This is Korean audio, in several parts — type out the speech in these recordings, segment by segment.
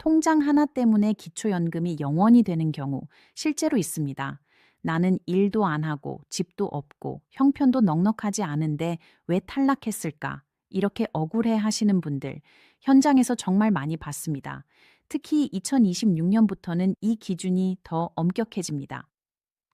통장 하나 때문에 기초연금이 영원이 되는 경우 실제로 있습니다. 나는 일도 안 하고 집도 없고 형편도 넉넉하지 않은데 왜 탈락했을까? 이렇게 억울해 하시는 분들 현장에서 정말 많이 봤습니다. 특히 2026년부터는 이 기준이 더 엄격해집니다.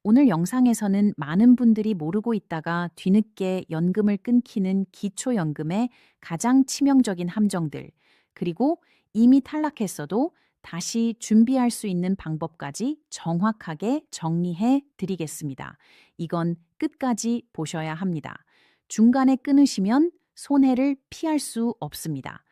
오늘 영상에서는 많은 분들이 모르고 있다가 뒤늦게 연금을 끊기는 기초연금의 가장 치명적인 함정들, 그리고 이미 탈락했어도 다시 준비할 수 있는 방법까지 정확하게 정리해 드리겠습니다. 이건 끝까지 보셔야 합니다. 중간에 끊으시면 손해를 피할 수 없습니다.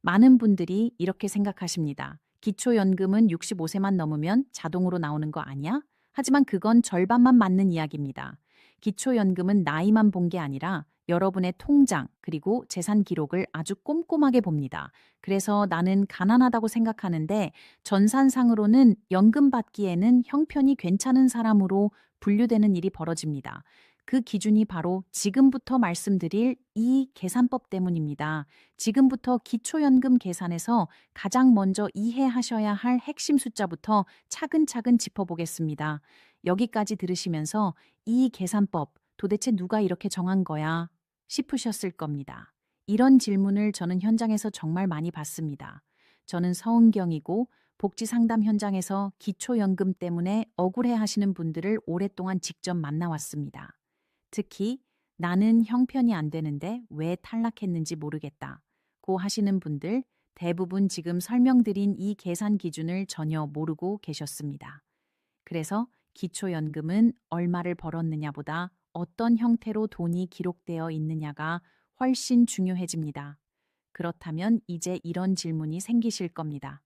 많은 분들이 이렇게 생각하십니다. 기초연금은 65세만 넘으면 자동으로 나오는 거 아니야? 하지만 그건 절반만 맞는 이야기입니다. 기초연금은 나이만 본 게 아니라 여러분의 통장 그리고 재산 기록을 아주 꼼꼼하게 봅니다. 그래서 나는 가난하다고 생각하는데 전산상으로는 연금 받기에는 형편이 괜찮은 사람으로 분류되는 일이 벌어집니다. 그 기준이 바로 지금부터 말씀드릴 이 계산법 때문입니다. 지금부터 기초연금 계산에서 가장 먼저 이해하셔야 할 핵심 숫자부터 차근차근 짚어보겠습니다. 여기까지 들으시면서 이 계산법 도대체 누가 이렇게 정한 거야? 싶으셨을 겁니다. 이런 질문을 저는 현장에서 정말 많이 받습니다. 저는 서은경이고 복지 상담 현장에서 기초연금 때문에 억울해 하시는 분들을 오랫동안 직접 만나왔습니다. 특히 나는 형편이 안 되는데 왜 탈락했는지 모르겠다 고 하시는 분들 대부분 지금 설명드린 이 계산 기준을 전혀 모르고 계셨습니다. 그래서 기초연금은 얼마를 벌었느냐보다 어떤 형태로 돈이 기록되어 있느냐가 훨씬 중요해집니다. 그렇다면 이제 이런 질문이 생기실 겁니다.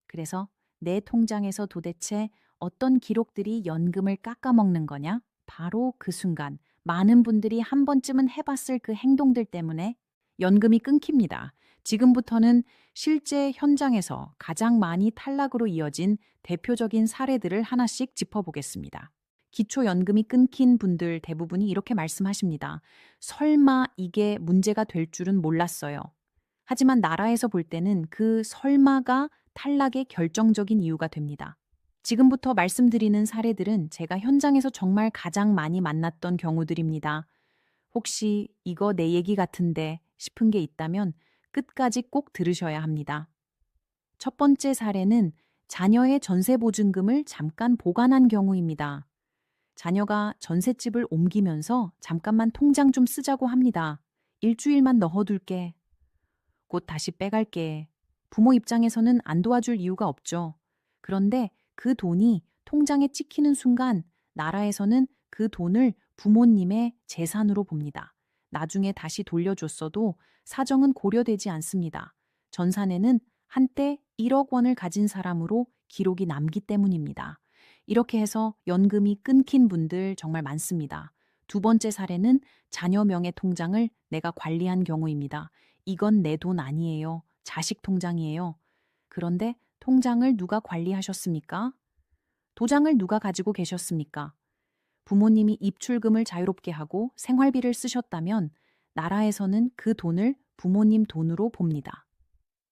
그래서 내 통장에서 도대체 어떤 기록들이 연금을 깎아먹는 거냐? 바로 그 순간 많은 분들이 한 번쯤은 해봤을 그 행동들 때문에 연금이 끊깁니다. 지금부터는 실제 현장에서 가장 많이 탈락으로 이어진 대표적인 사례들을 하나씩 짚어보겠습니다. 기초연금이 끊긴 분들 대부분이 이렇게 말씀하십니다. 설마 이게 문제가 될 줄은 몰랐어요. 하지만 나라에서 볼 때는 그 설마가 탈락의 결정적인 이유가 됩니다. 지금부터 말씀드리는 사례들은 제가 현장에서 정말 가장 많이 만났던 경우들입니다. 혹시 이거 내 얘기 같은데 싶은 게 있다면 끝까지 꼭 들으셔야 합니다. 첫 번째 사례는 자녀의 전세보증금을 잠깐 보관한 경우입니다. 자녀가 전셋집을 옮기면서 잠깐만 통장 좀 쓰자고 합니다. 일주일만 넣어둘게. 곧 다시 빼갈게. 부모 입장에서는 안 도와줄 이유가 없죠. 그런데 그 돈이 통장에 찍히는 순간 나라에서는 그 돈을 부모님의 재산으로 봅니다. 나중에 다시 돌려줬어도 사정은 고려되지 않습니다. 전산에는 한때 1억 원을 가진 사람으로 기록이 남기 때문입니다. 이렇게 해서 연금이 끊긴 분들 정말 많습니다. 두 번째 사례는 자녀 명의 통장을 내가 관리한 경우입니다. 이건 내 돈 아니에요. 자식 통장이에요. 그런데 통장을 누가 관리하셨습니까? 도장을 누가 가지고 계셨습니까? 부모님이 입출금을 자유롭게 하고 생활비를 쓰셨다면 나라에서는 그 돈을 부모님 돈으로 봅니다.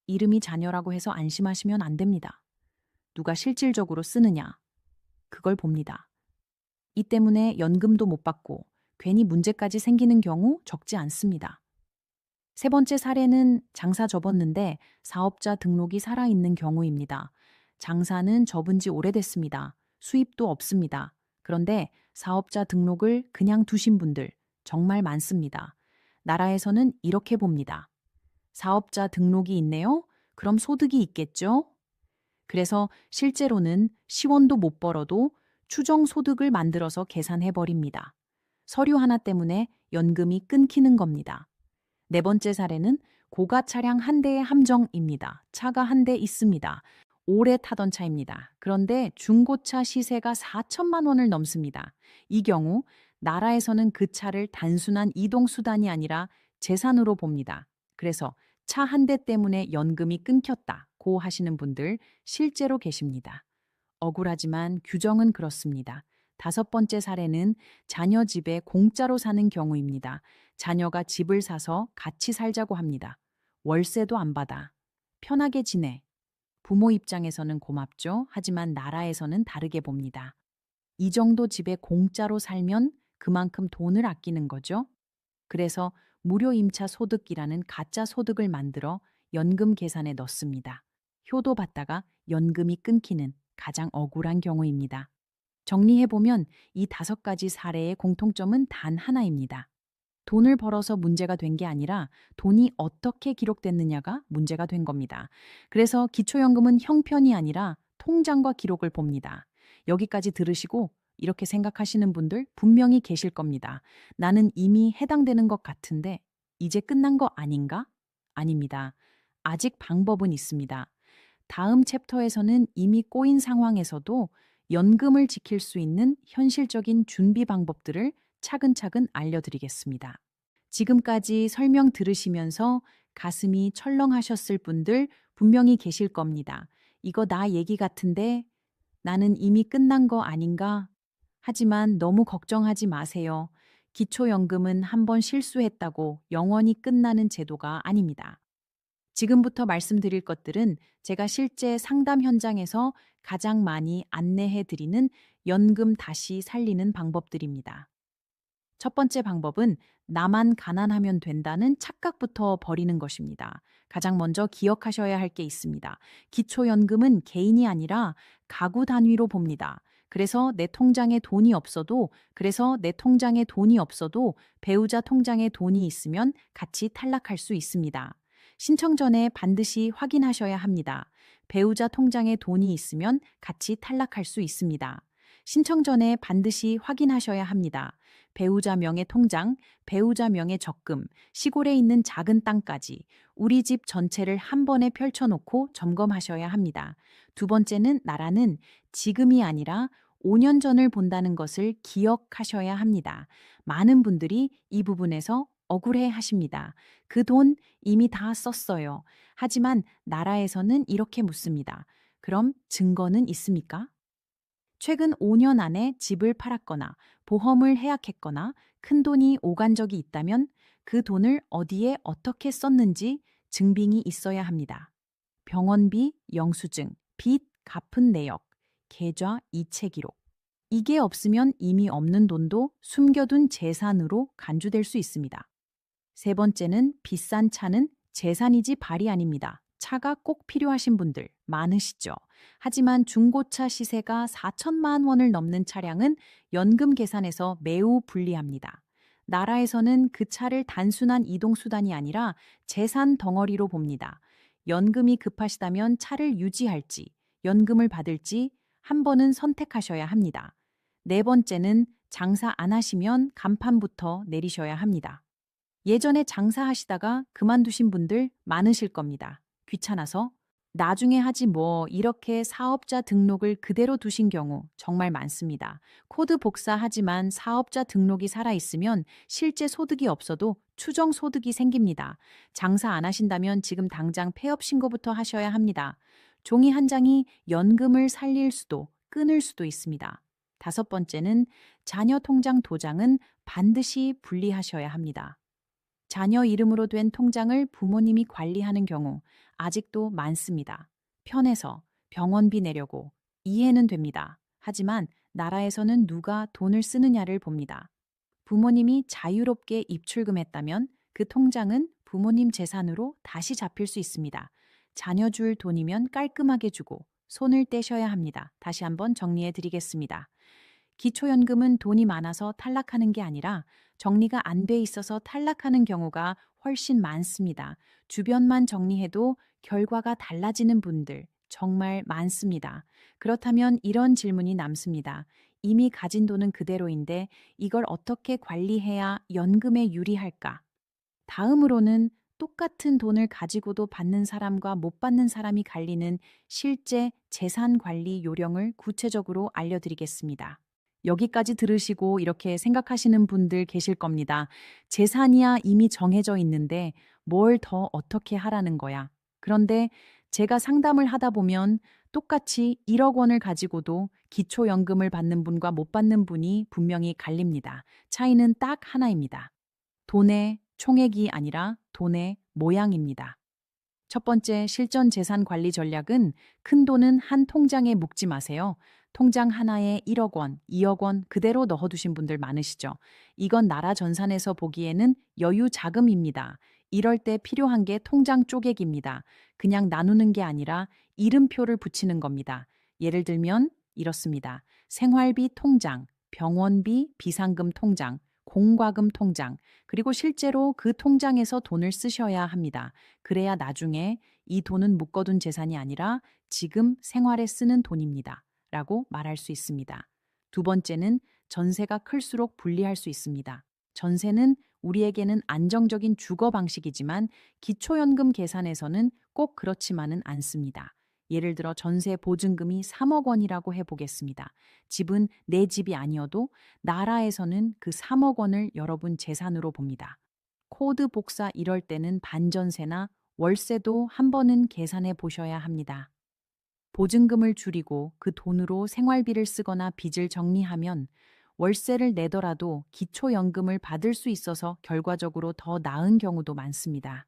이름이 자녀라고 해서 안심하시면 안 됩니다. 누가 실질적으로 쓰느냐? 그걸 봅니다. 이 때문에 연금도 못 받고 괜히 문제까지 생기는 경우 적지 않습니다. 세 번째 사례는 장사 접었는데 사업자 등록이 살아있는 경우입니다. 장사는 접은 지 오래됐습니다. 수입도 없습니다. 그런데 사업자 등록을 그냥 두신 분들 정말 많습니다. 나라에서는 이렇게 봅니다. 사업자 등록이 있네요? 그럼 소득이 있겠죠? 그래서 실제로는 시원도 못 벌어도 추정 소득을 만들어서 계산해 버립니다. 서류 하나 때문에 연금이 끊기는 겁니다. 네 번째 사례는 고가 차량 한 대의 함정입니다. 차가 한 대 있습니다. 오래 타던 차입니다. 그런데 중고차 시세가 4천만 원을 넘습니다. 이 경우 나라에서는 그 차를 단순한 이동수단이 아니라 재산으로 봅니다. 그래서 차 한 대 때문에 연금이 끊겼다고 하시는 분들 실제로 계십니다. 억울하지만 규정은 그렇습니다. 다섯 번째 사례는 자녀 집에 공짜로 사는 경우입니다. 자녀가 집을 사서 같이 살자고 합니다. 월세도 안 받아. 편하게 지내. 부모 입장에서는 고맙죠. 하지만 나라에서는 다르게 봅니다. 이 정도 집에 공짜로 살면 그만큼 돈을 아끼는 거죠. 그래서 무료 임차 소득이라는 가짜 소득을 만들어 연금 계산에 넣습니다. 효도 받다가 연금이 끊기는 가장 억울한 경우입니다. 정리해보면 이 5가지 사례의 공통점은 단 하나입니다. 돈을 벌어서 문제가 된 게 아니라 돈이 어떻게 기록됐느냐가 문제가 된 겁니다. 그래서 기초연금은 형편이 아니라 통장과 기록을 봅니다. 여기까지 들으시고 이렇게 생각하시는 분들 분명히 계실 겁니다. 나는 이미 해당되는 것 같은데 이제 끝난 거 아닌가? 아닙니다. 아직 방법은 있습니다. 다음 챕터에서는 이미 꼬인 상황에서도 연금을 지킬 수 있는 현실적인 준비 방법들을 차근차근 알려드리겠습니다. 지금까지 설명 들으시면서 가슴이 철렁하셨을 분들 분명히 계실 겁니다. 이거 나 얘기 같은데 나는 이미 끝난 거 아닌가? 하지만 너무 걱정하지 마세요. 기초연금은 한번 실수했다고 영원히 끝나는 제도가 아닙니다. 지금부터 말씀드릴 것들은 제가 실제 상담 현장에서 가장 많이 안내해 드리는 연금 다시 살리는 방법들입니다. 첫 번째 방법은 나만 가난하면 된다는 착각부터 버리는 것입니다. 가장 먼저 기억하셔야 할 게 있습니다. 기초연금은 개인이 아니라 가구 단위로 봅니다. 그래서 내 통장에 돈이 없어도 배우자 통장에 돈이 있으면 같이 탈락할 수 있습니다. 신청 전에 반드시 확인하셔야 합니다. 배우자 통장에 돈이 있으면 같이 탈락할 수 있습니다. 신청 전에 반드시 확인하셔야 합니다. 배우자 명의 통장, 배우자 명의 적금, 시골에 있는 작은 땅까지 우리 집 전체를 한 번에 펼쳐놓고 점검하셔야 합니다. 두 번째는 나라는 지금이 아니라 5년 전을 본다는 것을 기억하셔야 합니다. 많은 분들이 이 부분에서 억울해 하십니다. 그 돈 이미 다 썼어요. 하지만 나라에서는 이렇게 묻습니다. 그럼 증거는 있습니까? 최근 5년 안에 집을 팔았거나 보험을 해약했거나 큰돈이 오간 적이 있다면 그 돈을 어디에 어떻게 썼는지 증빙이 있어야 합니다. 병원비, 영수증, 빚, 갚은 내역, 계좌, 이체 기록. 이게 없으면 이미 없는 돈도 숨겨둔 재산으로 간주될 수 있습니다. 세 번째는 비싼 차는 재산이지 발이 아닙니다. 차가 꼭 필요하신 분들 많으시죠? 하지만 중고차 시세가 4천만 원을 넘는 차량은 연금 계산에서 매우 불리합니다. 나라에서는 그 차를 단순한 이동수단이 아니라 재산 덩어리로 봅니다. 연금이 급하시다면 차를 유지할지, 연금을 받을지 한 번은 선택하셔야 합니다. 네 번째는 장사 안 하시면 간판부터 내리셔야 합니다. 예전에 장사하시다가 그만두신 분들 많으실 겁니다. 귀찮아서 나중에 하지 뭐 이렇게 사업자 등록을 그대로 두신 경우 정말 많습니다. 코드 복사하지만 사업자 등록이 살아있으면 실제 소득이 없어도 추정 소득이 생깁니다. 장사 안 하신다면 지금 당장 폐업 신고부터 하셔야 합니다. 종이 한 장이 연금을 살릴 수도 끊을 수도 있습니다. 다섯 번째는 자녀 통장 도장은 반드시 분리하셔야 합니다. 자녀 이름으로 된 통장을 부모님이 관리하는 경우 아직도 많습니다. 편해서 병원비 내려고 이해는 됩니다. 하지만 나라에서는 누가 돈을 쓰느냐를 봅니다. 부모님이 자유롭게 입출금했다면 그 통장은 부모님 재산으로 다시 잡힐 수 있습니다. 자녀 줄 돈이면 깔끔하게 주고 손을 떼셔야 합니다. 다시 한번 정리해 드리겠습니다. 기초연금은 돈이 많아서 탈락하는 게 아니라 정리가 안 돼 있어서 탈락하는 경우가 훨씬 많습니다. 주변만 정리해도 결과가 달라지는 분들 정말 많습니다. 그렇다면 이런 질문이 남습니다. 이미 가진 돈은 그대로인데 이걸 어떻게 관리해야 연금에 유리할까? 다음으로는 똑같은 돈을 가지고도 받는 사람과 못 받는 사람이 갈리는 실제 재산 관리 요령을 구체적으로 알려드리겠습니다. 여기까지 들으시고 이렇게 생각하시는 분들 계실 겁니다. 재산이야 이미 정해져 있는데 뭘 더 어떻게 하라는 거야. 그런데 제가 상담을 하다 보면 똑같이 1억 원을 가지고도 기초연금을 받는 분과 못 받는 분이 분명히 갈립니다. 차이는 딱 하나입니다. 돈의 총액이 아니라 돈의 모양입니다. 첫 번째 실전 재산 관리 전략은 큰 돈은 한 통장에 묵지 마세요. 통장 하나에 1억 원, 2억 원 그대로 넣어두신 분들 많으시죠? 이건 나라 전산에서 보기에는 여유 자금입니다. 이럴 때 필요한 게 통장 쪼개기입니다. 그냥 나누는 게 아니라 이름표를 붙이는 겁니다. 예를 들면 이렇습니다. 생활비 통장, 병원비, 비상금 통장, 공과금 통장, 그리고 실제로 그 통장에서 돈을 쓰셔야 합니다. 그래야 나중에 이 돈은 묶어둔 재산이 아니라 지금 생활에 쓰는 돈입니다. 라고 말할 수 있습니다. 두 번째는 전세가 클수록 불리할 수 있습니다. 전세는 우리에게는 안정적인 주거 방식이지만 기초연금 계산에서는 꼭 그렇지만은 않습니다. 예를 들어 전세 보증금이 3억 원이라고 해보겠습니다. 집은 내 집이 아니어도 나라에서는 그 3억 원을 여러분 재산으로 봅니다. 코드 복사 이럴 때는 반전세나 월세도 한 번은 계산해 보셔야 합니다. 보증금을 줄이고 그 돈으로 생활비를 쓰거나 빚을 정리하면 월세를 내더라도 기초연금을 받을 수 있어서 결과적으로 더 나은 경우도 많습니다.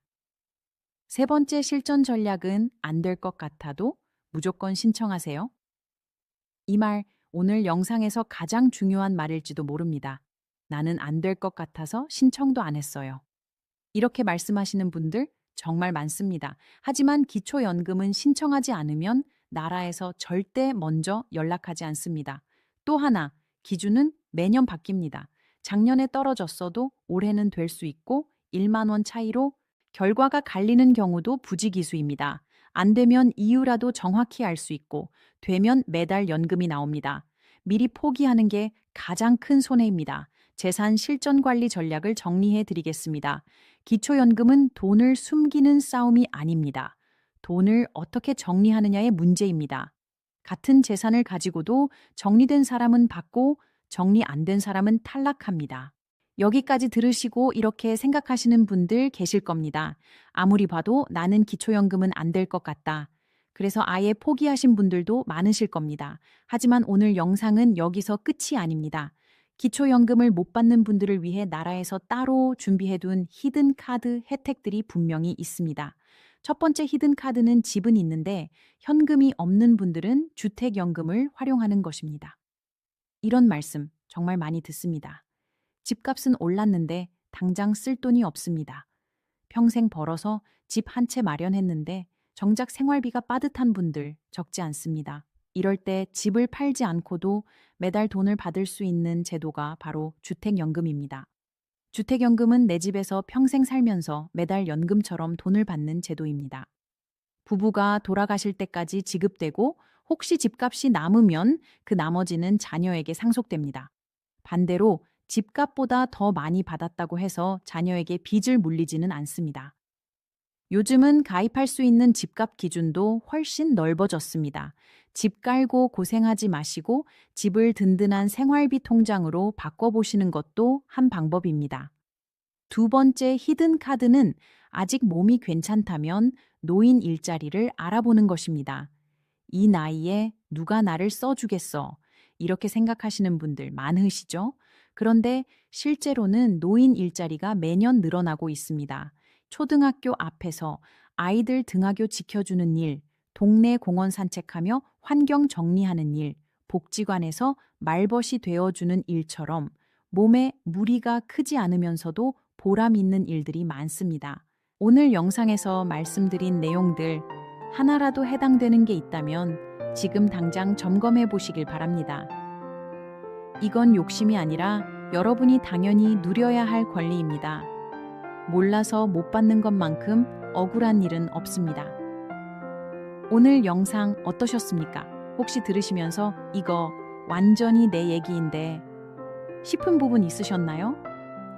세 번째 실전 전략은 안 될 것 같아도 무조건 신청하세요. 이 말 오늘 영상에서 가장 중요한 말일지도 모릅니다. 나는 안 될 것 같아서 신청도 안 했어요. 이렇게 말씀하시는 분들 정말 많습니다. 하지만 기초연금은 신청하지 않으면 나라에서 절대 먼저 연락하지 않습니다. 또 하나, 기준은 매년 바뀝니다. 작년에 떨어졌어도 올해는 될 수 있고 1만 원 차이로 결과가 갈리는 경우도 부지기수입니다. 안 되면 이유라도 정확히 알 수 있고 되면 매달 연금이 나옵니다. 미리 포기하는 게 가장 큰 손해입니다. 재산 실전 관리 전략을 정리해 드리겠습니다. 기초연금은 돈을 숨기는 싸움이 아닙니다. 돈을 어떻게 정리하느냐의 문제입니다. 같은 재산을 가지고도 정리된 사람은 받고 정리 안 된 사람은 탈락합니다. 여기까지 들으시고 이렇게 생각하시는 분들 계실 겁니다. 아무리 봐도 나는 기초연금은 안 될 것 같다. 그래서 아예 포기하신 분들도 많으실 겁니다. 하지만 오늘 영상은 여기서 끝이 아닙니다. 기초연금을 못 받는 분들을 위해 나라에서 따로 준비해둔 히든카드 혜택들이 분명히 있습니다. 첫 번째 히든카드는 집은 있는데 현금이 없는 분들은 주택연금을 활용하는 것입니다. 이런 말씀 정말 많이 듣습니다. 집값은 올랐는데 당장 쓸 돈이 없습니다. 평생 벌어서 집 한 채 마련했는데 정작 생활비가 빠듯한 분들 적지 않습니다. 이럴 때 집을 팔지 않고도 매달 돈을 받을 수 있는 제도가 바로 주택연금입니다. 주택연금은 내 집에서 평생 살면서 매달 연금처럼 돈을 받는 제도입니다. 부부가 돌아가실 때까지 지급되고 혹시 집값이 남으면 그 나머지는 자녀에게 상속됩니다. 반대로 집값보다 더 많이 받았다고 해서 자녀에게 빚을 물리지는 않습니다. 요즘은 가입할 수 있는 집값 기준도 훨씬 넓어졌습니다. 집 깔고 고생하지 마시고 집을 든든한 생활비 통장으로 바꿔보시는 것도 한 방법입니다. 두 번째 히든 카드는 아직 몸이 괜찮다면 노인 일자리를 알아보는 것입니다. 이 나이에 누가 나를 써주겠어? 이렇게 생각하시는 분들 많으시죠? 그런데 실제로는 노인 일자리가 매년 늘어나고 있습니다. 초등학교 앞에서 아이들 등하교 지켜주는 일, 동네 공원 산책하며 환경 정리하는 일, 복지관에서 말벗이 되어주는 일처럼 몸에 무리가 크지 않으면서도 보람 있는 일들이 많습니다. 오늘 영상에서 말씀드린 내용들 하나라도 해당되는 게 있다면 지금 당장 점검해 보시길 바랍니다. 이건 욕심이 아니라 여러분이 당연히 누려야 할 권리입니다. 몰라서 못 받는 것만큼 억울한 일은 없습니다. 오늘 영상 어떠셨습니까? 혹시 들으시면서 이거 완전히 내 얘기인데 싶은 부분 있으셨나요?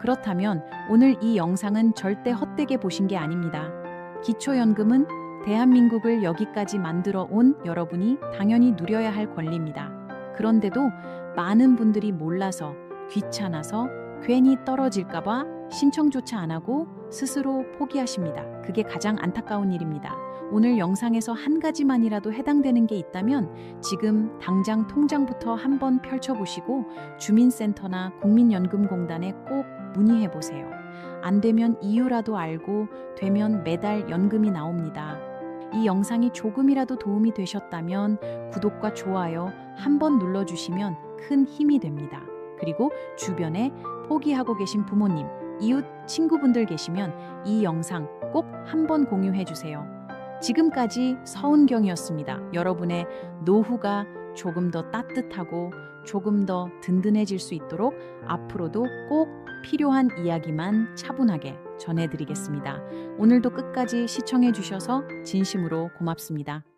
그렇다면 오늘 이 영상은 절대 헛되게 보신 게 아닙니다. 기초연금은 대한민국을 여기까지 만들어 온 여러분이 당연히 누려야 할 권리입니다. 그런데도 많은 분들이 몰라서 귀찮아서 괜히 떨어질까봐 신청조차 안 하고 스스로 포기하십니다. 그게 가장 안타까운 일입니다. 오늘 영상에서 한 가지만이라도 해당되는 게 있다면 지금 당장 통장부터 한번 펼쳐보시고 주민센터나 국민연금공단에 꼭 문의해 보세요. 안 되면 이유라도 알고 되면 매달 연금이 나옵니다. 이 영상이 조금이라도 도움이 되셨다면 구독과 좋아요 한번 눌러주시면 큰 힘이 됩니다. 그리고 주변에 포기하고 계신 부모님, 이웃, 친구분들 계시면 이 영상 꼭 한번 공유해 주세요. 지금까지 서은경이었습니다. 여러분의 노후가 조금 더 따뜻하고 조금 더 든든해질 수 있도록 앞으로도 꼭 필요한 이야기만 차분하게 전해드리겠습니다. 오늘도 끝까지 시청해 주셔서 진심으로 고맙습니다.